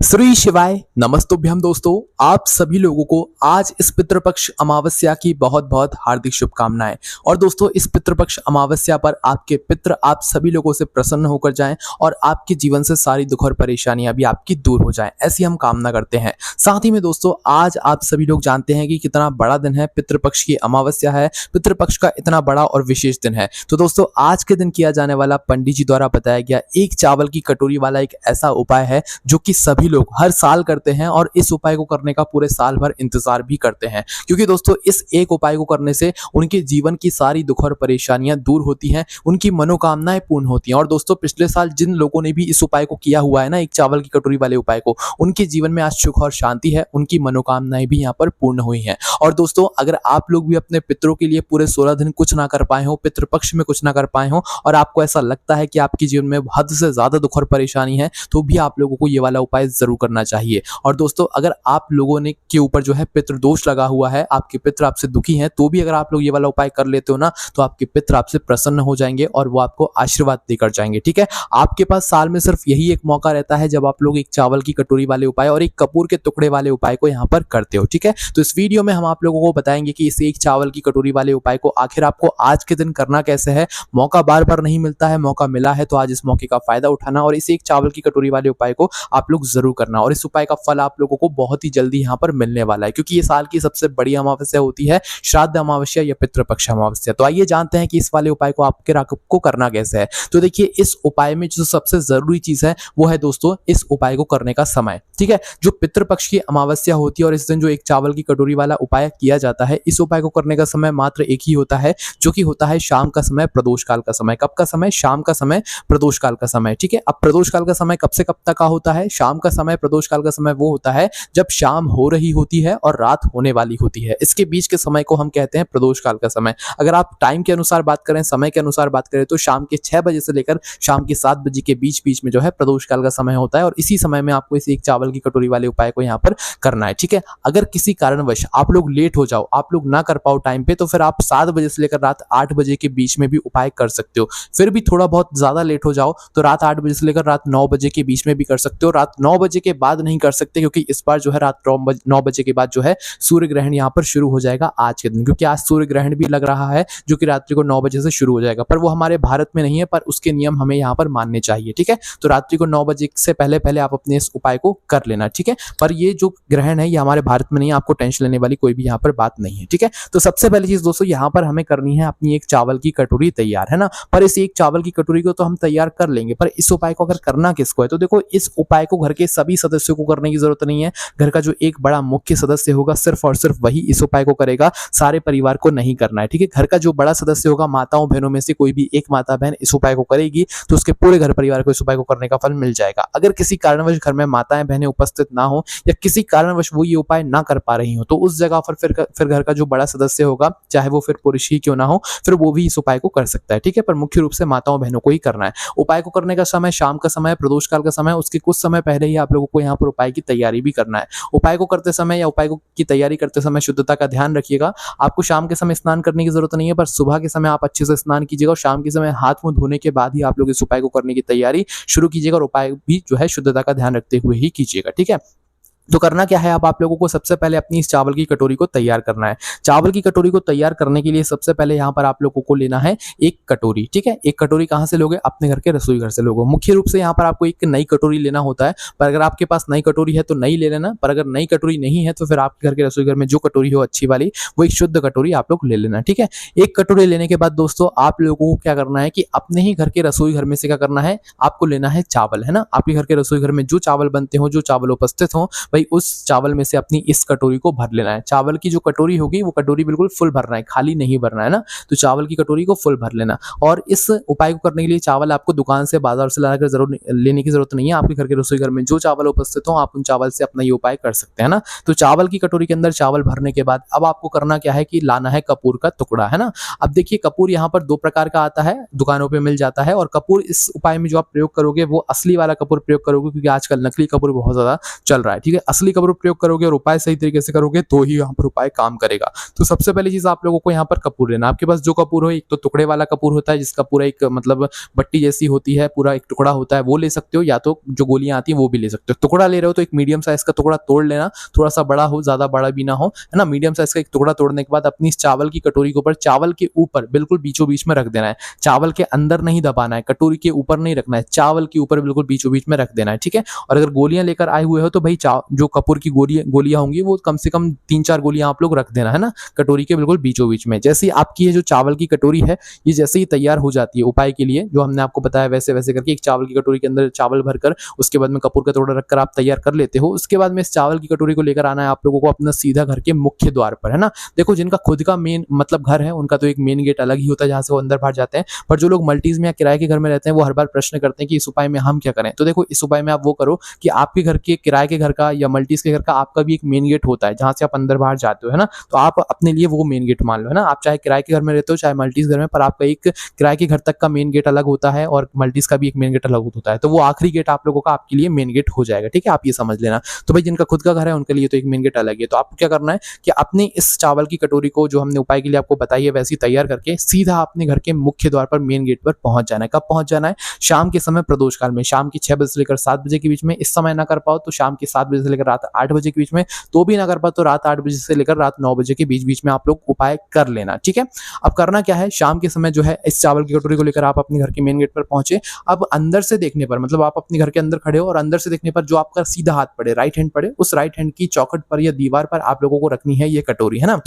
श्री शिवाय नमस्तुभ्यम दोस्तों, आप सभी लोगों को आज इस पितृपक्ष अमावस्या की बहुत बहुत हार्दिक शुभकामनाएं। और दोस्तों, इस पितृपक्ष अमावस्या पर आपके पितृ आप सभी लोगों से प्रसन्न होकर जाएं और आपके जीवन से सारी दुख और परेशानियां भी आपकी दूर हो जाएं, ऐसी हम कामना करते हैं। साथ ही में दोस्तों, आज आप सभी लोग जानते हैं कि कितना बड़ा दिन है, पितृपक्ष की अमावस्या है, पितृपक्ष का इतना बड़ा और विशेष दिन है। तो दोस्तों, आज के दिन किया जाने वाला पंडित जी द्वारा बताया गया एक चावल की कटोरी वाला एक ऐसा उपाय है जो कि सभी लोग हर साल करते हैं और इस उपाय को करने का पूरे साल भर इंतजार भी करते हैं, क्योंकि दोस्तों इस एक उपाय को करने से उनके जीवन की सारी दुख और परेशानियां दूर होती हैं, उनकी मनोकामनाएं पूर्ण होती हैं। और दोस्तों, पिछले साल जिन लोगों ने भी इस उपाय को किया हुआ है ना, एक चावल की कटोरी वाले उपाय को, उनके जीवन में आज सुख और शांति है, उनकी मनोकामनाएं भी यहाँ पर पूर्ण हुई हैं। और दोस्तों, अगर आप लोग भी अपने पितरों के लिए पूरे 16 दिन कुछ ना कर पाए हो, पितृपक्ष में कुछ ना कर पाए हो और आपको ऐसा लगता है कि आपके जीवन में हद से ज्यादा दुख और परेशानी है, तो भी आप लोगों को ये वाला उपाय जरूर करना चाहिए। और दोस्तों, अगर आप लोगों ने के ऊपर जो है पितृदोष लगा हुआ है, आपके पितृ आपसे दुखी हैं, तो भी अगर आप लोग ये वाला उपाय कर लेते हो ना, तो आपके पितृ आपसे प्रसन्न हो जाएंगे और वो आपको आशीर्वाद देकर जाएंगे। ठीक है, आपके पास साल में सिर्फ यही एक मौका रहता है जब आप लोग एक चावल की कटोरी वाले उपाय और एक कपूर के टुकड़े वाले उपाय को यहाँ पर करते हो। ठीक है, तो इस वीडियो में हम आप लोगों को बताएंगे कि इस एक चावल की कटोरी वाले उपाय को आखिर आपको आज के दिन करना कैसे है। मौका बार बार नहीं मिलता है, मौका मिला है तो आज इस मौके का फायदा उठाना और इस एक चावल की कटोरी वाले उपाय को आप लोग जरूर करना। और इस उपाय का फल आप लोगों को बहुत ही जल्दी यहाँ पर मिलने वाला है, क्योंकि ये साल की सबसे बड़ी अमावस्या होती है, श्राद्ध अमावस्या या पितृपक्ष अमावस्या। तो आइए जानते हैं कि इस वाले उपाय को आपको करना कैसे है। तो देखिए, इस उपाय में जो सबसे जरूरी चीज है वो है दोस्तों इस उपाय को करने का समय। ठीक है, जो पितृपक्ष की अमावस्या होती है और इस दिन जो एक चावल की कटोरी वाला उपाय किया जाता है, इस उपाय को करने का समय मात्र एक ही होता है, जो कि होता है शाम का समय, प्रदोष काल का समय। कब का समय? शाम का समय, प्रदोष काल का समय। ठीक है, अब प्रदोष काल का समय कब से कब तक का होता है? शाम का समय, प्रदोष काल का समय वो होता है जब शाम हो रही होती है और रात होने वाली होती है। इसके बीच के समय को हम कहते हैं प्रदोष काल का समय। अगर आप टाइम के अनुसार बात करें, समय के अनुसार बात करें, तो शाम के 6 बजे से लेकर शाम के 7 बजे के बीच बीच में जो है प्रदोष काल का समय होता है और इसी समय में आपको इस एक चावल की कटोरी वाले उपाय को यहाँ पर करना है। ठीक है, अगर किसी कारणवश आप लोग लेट हो जाओ, आप लोग ना कर पाओ टाइम पे, तो फिर आप 7 बजे से लेकर रात 8 बजे के बीच में भी उपाय कर सकते हो। फिर भी थोड़ा बहुत ज्यादा लेट हो जाओ तो रात 8 बजे से लेकर रात 9 बजे के बीच में भी कर सकते हो। रात 9 बजे के बाद नहीं कर सकते, क्योंकि इस बार जो है रात 9 बजे के बाद जो है सूर्य ग्रहण यहाँ पर शुरू हो जाएगा आज के दिन, क्योंकि आज सूर्य ग्रहण भी लग रहा है जो कि रात्रि को 9 बजे से शुरू हो जाएगा। पर वो हमारे भारत में नहीं है, पर उसके नियम हमें यहाँ पर मानने चाहिए। ठीक है, तो रात्रि को 9 बजे से पहले पहले आप अपने इस उपाय को कर लेना। ठीक है, पर ये जो ग्रहण है ये हमारे भारत में नहीं है, आपको टेंशन लेने वाली कोई भी यहाँ पर बात नहीं है। ठीक है, तो सबसे पहली चीज दोस्तों, यहाँ पर हमें करनी है अपनी एक चावल की कटोरी तैयार, है ना। पर इस एक चावल की कटोरी को तो हम तैयार कर लेंगे, पर इस उपाय को अगर करना किसको है, तो देखो, इस उपाय को घर के सभी सदस्यों को करने की जरूरत नहीं है। घर का जो एक बड़ा मुख्य सदस्य होगा सिर्फ और सिर्फ वही इस उपाय को करेगा, सारे परिवार को नहीं करना है। ठीक है, घर का जो बड़ा सदस्य होगा, माताओं बहनों में से कोई भी एक माता बहन इस उपाय को करेगी तो उसके पूरे घर परिवार को इस उपाय को करने का फल मिल जाएगा। अगर किसी कारणवश घर में माताएं बहनें उपस्थित ना हो या किसी कारणवश वो ये उपाय ना कर पा रही हो, तो उस जगह पर फिर घर का जो बड़ा सदस्य होगा, चाहे वो फिर पुरुष ही क्यों ना हो, फिर वो भी इस उपाय को कर सकता है। ठीक है, पर मुख्य रूप से माताओं बहनों को ही करना है। उपाय को करने का समय शाम का समय, प्रदोष काल का समय, उसके कुछ समय पहले ही आप लोगों को यहाँ पर उपाय की तैयारी भी करना है। उपाय को करते समय या उपाय की तैयारी करते समय शुद्धता का ध्यान रखिएगा। आपको शाम के समय स्नान करने की जरूरत नहीं है, पर सुबह के समय आप अच्छे से स्नान कीजिएगा और शाम के समय हाथ मुंह धोने के बाद ही आप लोग इस उपाय को करने की तैयारी शुरू कीजिएगा और उपाय भी जो है शुद्धता का ध्यान रखते हुए ही कीजिएगा। ठीक है, तो करना क्या है, अब आप लोगों को सबसे पहले अपनी इस चावल की कटोरी को तैयार करना है। चावल की कटोरी को तैयार करने के लिए सबसे पहले यहाँ पर आप लोगों को लेना है एक कटोरी। ठीक है, एक कटोरी कहाँ से लोगे? अपने घर के रसोई घर से लोगे। मुख्य रूप से यहाँ पर आपको एक नई कटोरी लेना होता है, पर अगर आपके पास नई कटोरी है तो नई ले लेना, पर अगर नई कटोरी नहीं है तो फिर आपके घर के रसोई घर में जो कटोरी हो अच्छी वाली, वो एक शुद्ध कटोरी आप लोग ले लेना। ठीक है, एक कटोरी लेने के बाद दोस्तों आप लोगों को क्या करना है कि अपने ही घर के रसोई घर में से क्या करना है, आपको लेना है चावल, है ना। आपके घर के रसोई घर में जो चावल बनते हो, जो चावल उपस्थित हो, भाई उस चावल में से अपनी इस कटोरी को भर लेना है। चावल की जो कटोरी होगी वो कटोरी बिल्कुल फुल भरना है, खाली नहीं भरना है ना। तो चावल की कटोरी को फुल भर लेना। और इस उपाय को करने के लिए चावल आपको दुकान से, बाजार से लाकर जरूर लेने की जरूरत नहीं है। आपके घर के रसोई घर में जो चावल उपस्थित हो, आप उन चावल से अपना ये उपाय कर सकते हैं ना। तो चावल की कटोरी के अंदर चावल भरने के बाद अब आपको करना क्या है कि लाना है कपूर का टुकड़ा, है ना। अब देखिए, कपूर यहाँ पर 2 प्रकार का आता है, दुकानों पे मिल जाता है। और कपूर इस उपाय में जो आप प्रयोग करोगे वो असली वाला कपूर प्रयोग करोगे, क्योंकि आजकल नकली कपूर बहुत ज्यादा चल रहा है। ठीक है, असली कपूर प्रयोग करोगे और उपाय सही तरीके से करोगे तो ही यहाँ पर उपाय काम करेगा। तो सबसे पहली चीज आप लोगों को यहाँ पर कपूर लेना। आपके पास जो कपूर हो, एक तो टुकड़े वाला कपूर होता है जिसका पूरा एक मतलब बट्टी जैसी होती है, पूरा एक टुकड़ा होता है, वो ले सकते हो, या तो जो गोलियां आती है वो भी ले सकते हो। टुकड़ा ले रहे हो तो एक मीडियम साइज का टुकड़ा तोड़ लेना, थोड़ा सा बड़ा हो, ज्यादा बड़ा भी ना हो, है ना। मीडियम साइज का एक टुकड़ा तोड़ने के बाद अपनी इस चावल की कटोरी के ऊपर, चावल के ऊपर बिल्कुल बीचों बीच में रख देना है। चावल के अंदर नहीं दबाना है, कटोरी के ऊपर नहीं रखना है, चावल के ऊपर बिल्कुल बीचों बीच में रख देना है, ठीक है। और अगर गोलियां लेकर आए हुए हो तो भाई जो कपूर की गोलियां होंगी वो कम से कम 3-4 गोलियां आप लोग रख देना, है ना, कटोरी के बिल्कुल बीचों बीच में। जैसे ही आपकी ये जो चावल की कटोरी है ये जैसे ही तैयार हो जाती है उपाय के लिए, जो हमने आपको बताया वैसे वैसे करके एक चावल की कटोरी के अंदर चावल भरकर उसके बाद में कपूर का टुकड़ा रखकर आप तैयार कर लेते हो। उसके बाद में इस चावल की कटोरी को लेकर आना है आप लोगों को अपना सीधा घर के मुख्य द्वार पर, है ना। देखो जिनका खुद का मेन मतलब घर है उनका तो एक मेन गेट अलग ही होता है जहां से वो अंदर बाहर जाते हैं, पर जो लोग मल्टीज में या किराए के घर में रहते हैं वो हर बार प्रश्न करते हैं कि इस उपाय में हम क्या करें। तो देखो इस उपाय में आप वो करो कि आपके घर के किराए के घर का या मल्टीज के घर का आपका भी एक मेन गेट होता है जहां से आप अंदर बाहर जाते हो, है ना। तो आप अपने लिए वो मेन गेट मान लो, है ना। आप चाहे किराए के घर में रहते हो चाहे मल्टीज घर में, पर आपका एक किराए के घर तक का मेन गेट अलग होता है और मल्टीज का भी एक मेन गेट अलग होता है। तो वो आखिरी गेट आप लोगों का आपके लिए मेन गेट हो जाएगा, ठीक है, आप ये समझ लेना। तो भाई जिनका खुद का घर है उनके लिए तो एक मेन गेट अलग है। तो आपको क्या करना है कि अपने इस चावल की कटोरी को जो हमने उपाय के लिए आपको बताई है वैसी तैयार करके सीधा अपने घर के मुख्य द्वार पर मेन गेट पर पहुंच जाना है। कब पहुंच जाना है? शाम के समय, प्रदोष काल में, शाम की 6 बजे से लेकर 7 बजे के बीच में। इस समय ना कर पाओ तो शाम के 7 बजे से लेकर रात 8 बजे के बीच में, तो भी ना कर पाओ तो रात 8 बजे से लेकर रात 9 बजे के बीच बीच में आप लोग उपाय कर लेना, ठीक है। अब करना क्या है, शाम के समय जो है इस चावल की कटोरी को लेकर आप अपने घर के मेन गेट पर पहुंचे। अब अंदर से देखने पर, मतलब आप अपने घर के अंदर खड़े हो और अंदर से देखने पर जो आपका सीधा हाथ पड़े, राइट हैंड पड़े, उस राइट हैंड की चौखट पर या दीवार पर आप लोगों को रखनी है ये कटोरी, है ना।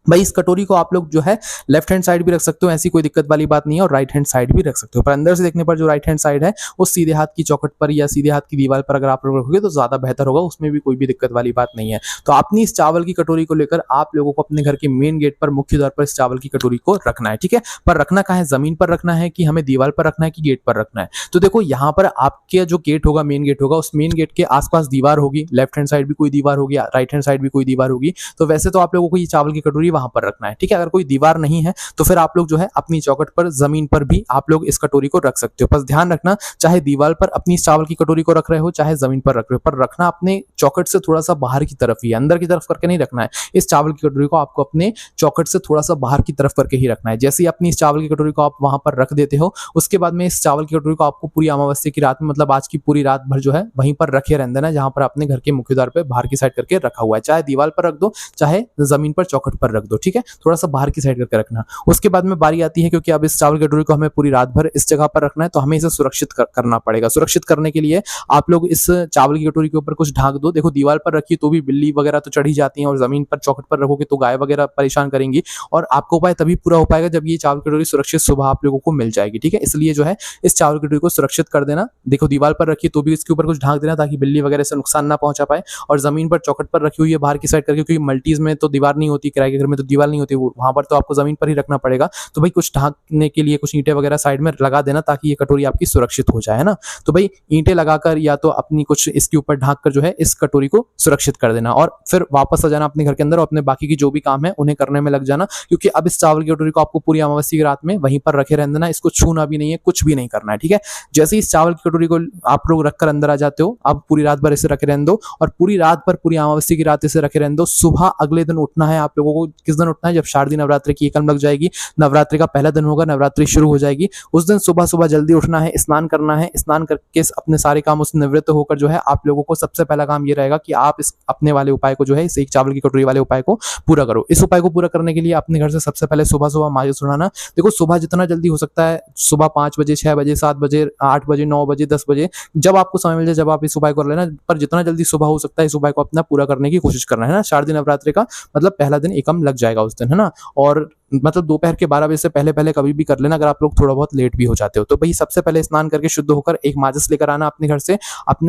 भाई इस कटोरी को आप लोग जो है लेफ्ट हैंड साइड भी रख सकते हो, ऐसी कोई दिक्कत वाली बात नहीं है, और राइट हैंड साइड भी रख सकते हो। पर अंदर से देखने पर जो राइट हैंड साइड है वो सीधे हाथ की चौखट पर या सीधे हाथ की दीवार पर अगर आप लोग रखोगे तो ज्यादा बेहतर होगा, उसमें भी कोई भी दिक्कत वाली बात नहीं है। तो अपनी इस चावल की कटोरी को लेकर आप लोगों को अपने घर के मेन गेट पर, मुख्य द्वार पर इस चावल की कटोरी को रखना है, ठीक है। पर रखना कहाँ है, जमीन पर रखना है कि हमें दीवार पर रखना है कि गेट पर रखना है? तो देखो यहाँ पर आपके जो गेट होगा, मेन गेट होगा, उस मेन गेट के आसपास दीवार होगी, लेफ्ट हैंड साइड भी कोई दीवार होगी, राइट हैंड साइड भी कोई दीवार होगी। तो वैसे तो आप लोगों को ये चावल की कटोरी वहां पर रखना है, ठीक है। अगर कोई दीवार नहीं है तो फिर आप लोग जो है अपनी चौखट पर, जमीन पर भी आप लोग इस कटोरी को रख सकते हो। बस ध्यान रखना, चाहे दीवार पर अपनी चावल की कटोरी को रख रहे हो चाहे जमीन पर रख रहे हो, पर रखना अपने चौखट से थोड़ा सा बाहर की तरफ ही, अंदर की तरफ करके नहीं रखना है। इस चावल की कटोरी को आपको अपने चौखट से थोड़ा सा बाहर की तरफ करके ही रखना है। जैसे ही अपनी इस चावल की कटोरी को आप वहां पर रख देते हो, उसके बाद में इस चावल की कटोरी को आपको पूरी अमावस्या की रात में, मतलब आज की पूरी रात भर जो है वहीं पर रखे रहने देना, जहां पर अपने घर के मुख्य द्वार पे बाहर की साइड करके रखा हुआ है। चाहे दीवार पर रख दो चाहे जमीन पर चौखट पर रख दो, ठीक है, थोड़ा सा बाहर की साइड करके रखना। उसके बाद में बारी आती है, क्योंकि अब इस चावल की कटोरी को हमें पूरी रात भर इस जगह पर रखना है तो हमें इसे सुरक्षित करना पड़ेगा। सुरक्षित करने के लिए आप लोग इस चावल की कटोरी के ऊपर कुछ ढाक दो। देखो दीवार पर रखिए तो भी बिल्ली वगैरह तो चढ़ी जाती हैं, और जमीन पर चौखट पर रखोगे तो गाय वगैरह परेशान करेंगी, और आपको उपाय तभी पूरा हो पाएगा जब ये चावल की कटोरी सुरक्षित सुबह आप लोगों को मिल जाएगी, ठीक है। इसलिए जो है इस चावल की कटोरी को सुरक्षित कर देना। देखो दीवार पर रखिए तो भी इसके ऊपर कुछ ढाक देना ताकि बिल्ली वगैरह से नुकसान ना पहुंचा पाए, और जमीन पर चौखट पर रखी हुई है बाहर की साइड करके, क्योंकि मल्टीज में तो दीवार नहीं होती, किराए के घर में तो दीवार नहीं होती, वहां पर तो आपको जमीन पर ही रखना पड़ेगा। तो भाई कुछ ढांकने के लिए कुछ ईंटें वगैरह साइड में लगा देना ताकि ये कटोरी आपकी सुरक्षित हो जाए, है ना। तो भाई ईंटें लगाकर या तो अपनी कुछ इसके ऊपर ढांक कर जो है इस कटोरी को सुरक्षित कर देना, और फिर वापस आ जाना अपने घर के अंदर और अपने बाकी की जो भी काम है उन्हें करने में लग जाना, क्योंकि अब इस चावल की कटोरी को आपको पूरी अमावस्या की रात में वहीं पर रखे रहने देना, इसको छूना भी नहीं है, कुछ भी नहीं करना है, ठीक है। जैसे ही इस चावल की कटोरी को आप लोग रखकर अंदर आ जाते हो, अब पूरी रात भर इसे रखे रहने दो, और पूरी रात भर, पूरी अमावस्या की रात इसे रखे रहने दो। सुबह अगले दिन उठना है आप लोगों को। किस दिन उठना है? जब शारदीय नवरात्रि की एकम लग जाएगी, नवरात्रि का पहला दिन होगा, नवरात्रि शुरू हो जाएगी, उस दिन सुबह सुबह जल्दी उठना है, स्नान करना है। स्नान करके अपने सारे काम उससे निवृत्त होकर जो है आप लोगों को सबसे पहला काम ये रहेगा कि आप इस अपने वाले उपाय को जो है, इस एक चावल की कटोरी वाले उपाय को पूरा करो। इस उपाय को पूरा करने के लिए अपने घर से सबसे पहले सुबह सुबह माचिस उड़ाना। देखो सुबह जितना जल्दी हो सकता है, सुबह 5 बजे, 6 बजे, 7 बजे, 8 बजे, 9 बजे, 10 बजे, जब आपको समय मिल जाए जब आप इस उपाय को कर लेना, पर जितना जल्दी सुबह हो सकता है इस उपाय को अपना पूरा करने की कोशिश करना है ना। शारदीय नवरात्रि का मतलब पहला दिन एकम लग जाएगा उस दिन, है ना। और मतलब दोपहर के 12 बजे से पहले पहले कभी भी कर लेना, अगर आप लोग थोड़ा बहुत लेट भी हो जाते हो तो। भाई सबसे पहले स्नान करके शुद्ध होकर एक माचिस लेकर आना अपने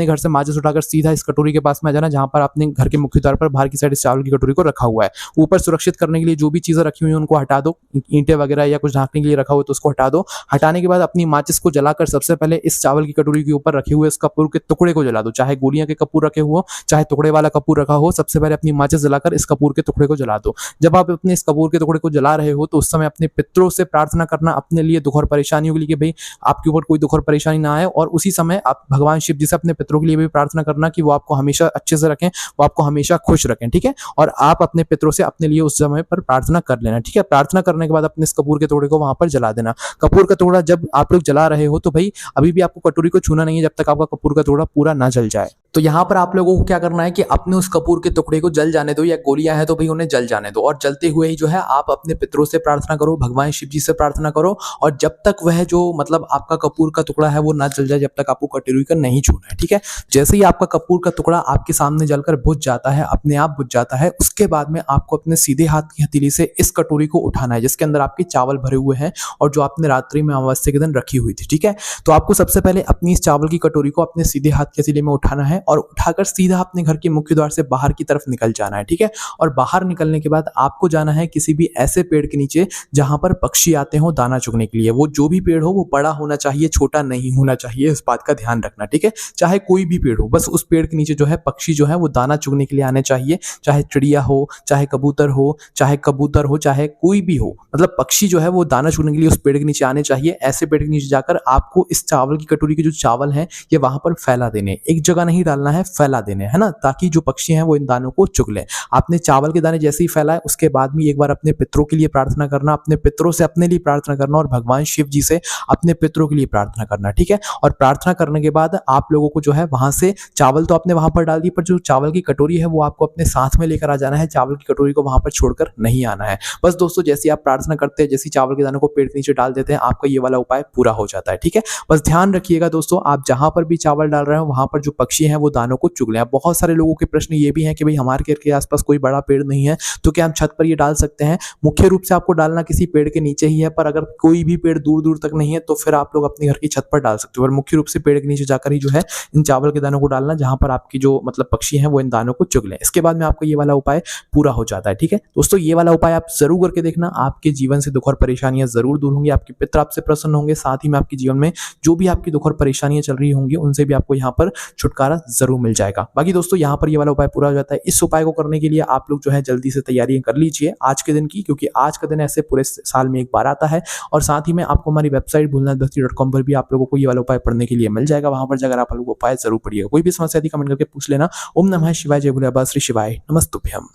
घर से माचिस उठाकर सीधा इस कटोरी के पास में आ जाना, जहां पर अपने घर के मुख्य द्वार पर बाहर की साइड इस चावल की कटोरी को रखा हुआ है। ऊपर सुरक्षित करने के लिए जो भी चीजें रखी हुई है उनको हटा दो, ईंटें वगैरह या कुछ ढांकने के लिए रखा हो तो उसको हटा दो। हटाने के बाद अपनी माचिस को जलाकर सबसे पहले इस चावल की कटोरी के ऊपर रखे हुए इस कपूर के टुकड़े को जला दो। चाहे गोलियां के कपूर रखे हो चाहे टुकड़े वाला कपूर रखा हो, सबसे पहले अपनी माचिस जलाकर इस कपूर के टुकड़े को जला दो। जब आप अपने इस कपूर के टुकड़े को जला रहे हो तो उस समय अपने पितरों से प्रार्थना करना अपने लिए दुख और परेशानियों के लिए कि भाई आपके ऊपर कोई दुख और परेशानी ना आए, और उसी समय आप भगवान शिव जी से अपने पितरों के लिए भी प्रार्थना करना कि वो आपको हमेशा अच्छे से रखें, वो आपको हमेशा खुश रखें, ठीक है। और आप अपने पितरों से अपने लिए उस समय पर प्रार्थना कर लेना, ठीक है। प्रार्थना करने के बाद अपने इस कपूर के टुकड़े को वहां पर जला देना। कपूर का टुकड़ा जब आप लोग जला रहे हो तो भाई अभी भी आपको कटोरी को छूना नहीं है जब तक आपका कपूर का टुकड़ा पूरा ना जल जाए। तो यहाँ पर आप लोगों को क्या करना है कि अपने उस कपूर के टुकड़े को जल जाने दो, या गोलियां हैं तो भाई उन्हें जल जाने दो, और जलते हुए ही जो है आप अपने पितरों से प्रार्थना करो, भगवान शिव जी से प्रार्थना करो, और जब तक वह जो मतलब आपका कपूर का टुकड़ा है वो ना जल जाए, जब तक आपको कटोरी का नहीं छूना है, ठीक है। जैसे ही आपका कपूर का टुकड़ा आपके सामने जलकर बुझ जाता है, अपने आप बुझ जाता है, उसके बाद में आपको अपने सीधे हाथ की हथेली से इस कटोरी को उठाना है जिसके अंदर आपके चावल भरे हुए हैं और जो आपने रात्रि में अमावस्या के दिन रखी हुई थी, ठीक है। तो आपको सबसे पहले अपनी इस चावल की कटोरी को अपने सीधे हाथ की हथेली में उठाना है और उठाकर सीधा अपने घर के मुख्य द्वार से बाहर की तरफ निकल जाना है, ठीक है। और बाहर निकलने के बाद आपको जाना है किसी भी ऐसे पेड़ के नीचे जहां पर पक्षी आते हो दाना चुगने के लिए। वो जो भी पेड़ हो वो बड़ा होना चाहिए, छोटा नहीं होना चाहिए, इस बात का ध्यान रखना, ठीक है। चाहे कोई भी पेड़ हो, बस उस पेड़ के नीचे जो है पक्षी जो है वो दाना चुगने के लिए आने चाहिए। चाहे चिड़िया हो, चाहे कबूतर हो, चाहे कोई भी हो, मतलब पक्षी जो है वो दाना चुगने के लिए उस पेड़ के नीचे आने चाहिए। ऐसे पेड़ के नीचे जाकर आपको इस चावल की कटोरी के जो चावल हैं ये वहां पर फैला देने, एक जगह नहीं डालना है, फैला देने, है ना, ताकि जो पक्षी हैं वो इन दानों को चुग लें। आपने चावल के दाने जैसे ही फैलाए उसके बाद में एक बार अपने पितरों के लिए प्रार्थना करना, अपने पितरों से अपने लिए प्रार्थना करना और भगवान शिव जी से अपने पितरों के लिए प्रार्थना करना, ठीक है। और प्रार्थना करने के बाद आप लोगों को जो है वहां से चावल तो आपने वहां पर डाल दी, पर जो चावल की कटोरी है वो आपको अपने साथ में लेकर आ जाना है। चावल की कटोरी को वहां पर छोड़कर नहीं आना है। बस दोस्तों, जैसे आप प्रार्थना करते हैं, जैसे चावल के दानों को पेड़ के नीचे डाल देते हैं, आपका ये वाला उपाय पूरा हो जाता है, ठीक है। बस ध्यान रखिएगा दोस्तों, आप जहां पर भी चावल डाल रहे हो वहां पर जो पक्षी हैं वो दानों को चुग लें। बहुत सारे लोगों के प्रश्न ये भी हैं कि भाई हमारे घर के आसपास कोई बड़ा पेड़ नहीं है तो क्या हम छत पर ये डाल सकते हैं? मुख्य रूप से आपको डालना किसी पेड़ के नीचे ही है, पर अगर कोई भी पेड़ दूर दूर तक नहीं है तो फिर आप लोग अपने घर की छत पर डाल सकते हो। और मुख्य रूप से पेड़ के नीचे जाकर ही जो है इन चावल के दानों को डालना जहां पर आपकी जो मतलब पक्षी हैं वो इन दानों को चुग लें। इसके बाद में आपका ये वाला उपाय पूरा हो जाता है, ठीक है दोस्तों। ये वाला उपाय आप जरूर करके देखना, आपके जीवन से दुख और परेशानियां जरूर दूर होंगी, आपके पितर आपसे प्रसन्न होंगे, साथ ही में आपके जीवन में जो भी आपकी दुख और परेशानियां चल रही होंगी उनसे भी आपको यहाँ पर छुटकारा जरूर मिल जाएगा। बाकी दोस्तों यहाँ पर ये वाला उपाय पूरा हो जाता है। इस उपाय को करने के लिए आप लोग जो है जल्दी से तैयारियां कर लीजिए आज के दिन की, क्योंकि आज का दिन ऐसे पूरे साल में एक बार आता है। और साथ ही में आपको हमारी वेबसाइट भोलेनाथभक्ति.com पर भी आप लोगों को ये वाला उपाय पढ़ने के लिए मिल जाएगा। वहां पर जाकर आप लोग उपाय जरूर पढ़िएगा। कोई भी समस्या यदि कमेंट करके पूछ लेना। ओम नमः शिवाय, जय भोले बाबा श्री शिवाय, नमस्तुभ्यम।